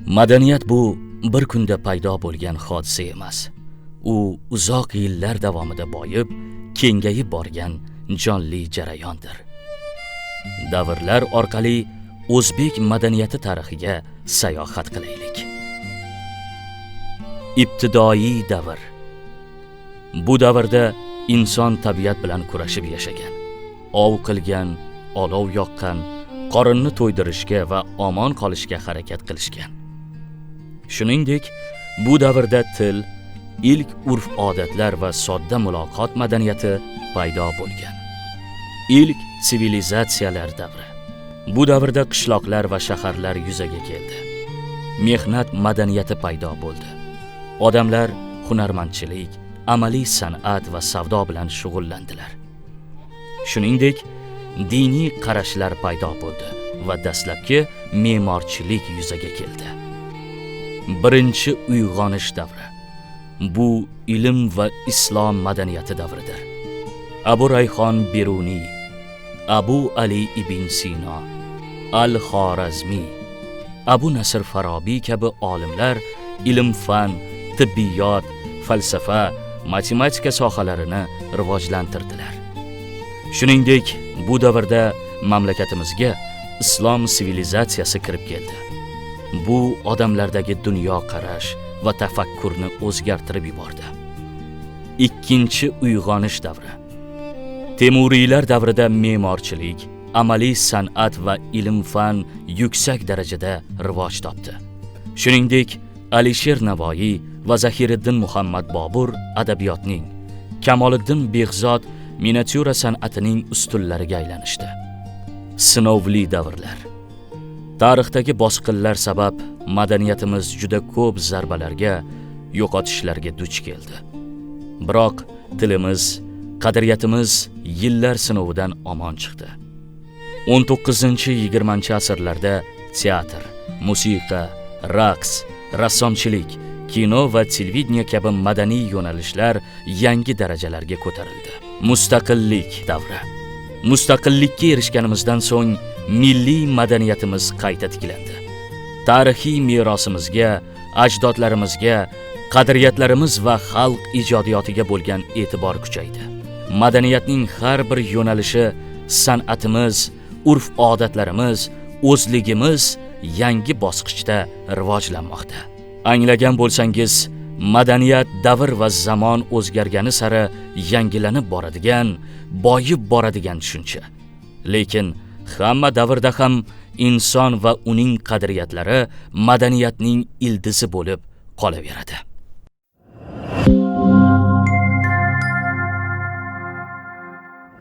Madaniyat bu bir kunda paydo bo'lgan hodisa emas. U uzoq yillar davomida boyib, kengayib borgan jonli jarayondir. Davrlar orqali o'zbek madaniyati tarixiga sayohat qilaylik. Ibtidoiy davr. Bu davrda inson tabiat bilan kurashib yashagan, ov qilgan, olov yoqqan, qorinni to'ydirishga va omon qolishga harakat qilishgan. Shuningdek, bu davrda til, ilk urf-odatlar va sodda muloqot madaniyati paydo bo'lgan. Ilk sivilizatsiyalar davri. Bu davrda qishloqlar va shaharlar yuzaga keldi. Mehnat madaniyati paydo bo'ldi. Odamlar hunarmandchilik, amaliy san'at va savdo bilan shug'ullandilar. Shuningdek, diniy qarashlar paydo bo'ldi va dastlabki me'morchilik yuzaga keldi. Birinchi uyg'onish davri. Bu ilm va islom madaniyati davridir. Abu Rayhon Beruniy, Abu Ali ibn Sino, Al-Xorazmi, Abu Nasr Farabiy kabi olimlar ilm-fan, tibbiyot, falsafa, matematika sohalarini rivojlantirdilar. Shuningdek, bu davrda mamlakatimizga islom sivilizatsiyasi kirib keldi. Bu odamlardagi dunyo qarash va tafakkurni o'zgartirib yubordi. Ikkinchi uyg'onish davri. Temuriylar davrida me'morchilik, amaliy san'at va ilm-fan yuksak darajada rivoj topdi. Shuningdek, Alisher Navoiy va Zahiriddin Muhammad Bobur adabiyotning, Kamoliddin Behzod miniatyura san'atining ustunlariga aylanishdi. Sinovli davrlar. Tarixdagi bosqinlar sabab madaniyatimiz juda ko'p zarbalarga, yo'qotishlarga duch keldi. Biroq tilimiz, qadriyatimiz yillar sinovidan omon chiqdi. 19-20 asrlarda teatr, musiqa, raqs, rassomchilik, kino va televideniya kabi madaniy yo'nalishlar yangi darajalarga ko'tarildi. Mustaqillik davri. Mustaqillikka erishganimizdan so'ng milliy madaniyatimiz qayta tiklandi. Tarixiy merosimizga, ajdodlarimizga, qadriyatlarimiz va xalq ijodiyotiga bo'lgan e'tibor kuchaydi. Madaniyatning har bir yo'nalishi, san'atimiz, urf-odatlarimiz, o'zligimiz yangi bosqichda rivojlanmoqda. Anglagan bo'lsangiz, madaniyat davr va zamon o'zgargani sari yangilanib boradigan, boyib boradigan tushuncha. Lekin hamma davrda ham inson va uning qadriyatlari madaniyatning ildizi bo'lib qolaveradi.